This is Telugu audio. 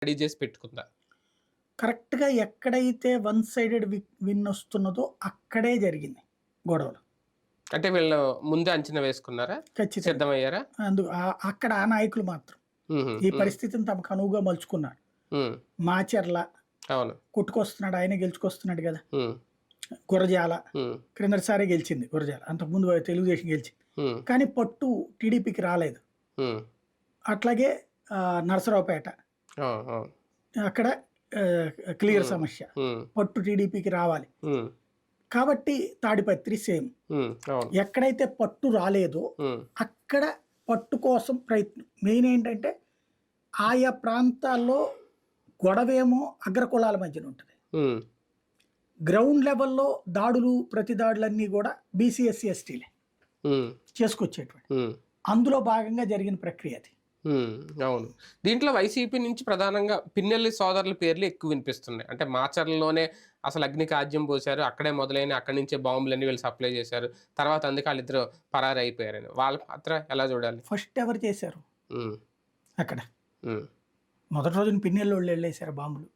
రెడీ చేసి పెట్టుకుందా? కరెక్ట్‌గా ఎక్కడైతే వన్ సైడెడ్ విన్ వస్తున్నదో అక్కడే జరిగింది గొడవలు. అంటే వీళ్ళు ముందే అంచనా వేసుకున్నారా? ఖచ్చితంగా. సిద్ధమయ్యారా? అక్కడ ఆ నాయకులు మాత్రం హుహు. ఈ హ్మ్. పరిస్థితిని తమకు అనువుగా మలుచుకున్నారు. హ్మ్. మాచర్ల అవును. కొట్టుకొస్తున్నాడు. ఆయనే గెలుచుకొస్తున్నాడు గదా! హ్మ్. గురజాల హ్మ్. క్రిందటిసారే గెలిచింది గురజాల. అంతకుముందు తెలుగుదేశం గెలిచింది. హ్మ్. కానీ పట్టు టీడీపీకి రాలేదు. హ్మ్. అట్లాగే నరసరావుపేట ఆ! అవును. అక్కడ క్లియర్ హ్మ్. సమస్య. హ్మ్. పట్టు టీడీపీకి రావాలి. హ్మ్. కాబట్టి తాడిపత్రి సేమ్. హ్మ్. అవును. ఎక్కడైతే పట్టు రాలేదో హ్మ్. అక్కడ పట్టు కోసం ప్రయత్నం. మెయిన్ ఏంటంటే ఆయా ప్రాంతాల్లో గొడవేమో అగ్రకులాల మధ్యన ఉంటది. హ్మ్. గ్రౌండ్ లెవెల్‌లో దాడులు, ప్రతి దాడులన్నీ గూడా బీసీ, ఎస్సీ, ఎస్టీలే హ్మ్. చేసుకొచ్చేటివి. హ్మ్. అందులో భాగంగా జరిగిన ప్రక్రియ అది. హ్మ్. అవును. దీంట్లో వైసీపీ నుంచి ప్రధానంగా పిన్నెల్లి సోదరుల పేర్లు ఎక్కువ వినిపిస్తున్నాయి. అంటే మాచర్లలోనే అసలు అగ్నికి ఆజ్యం పోశారు. అక్కడే మొదలైన అక్కడి నుంచే బాంబులన్నీ వీళ్ళు సప్లై చేశారు. తర్వాత అందుకే ఆళ్ళిద్దరూ పరారైపోయారని. వాళ్ళ పాత్ర ఎలా చూడాలి? ఫస్ట్ ఎవరు చేశారు హ్మ్. అక్కడ? హ్మ్. మొదటి రోజున పిన్నెల్లోళ్ళు ఎళ్ళేసారు బాంబులు.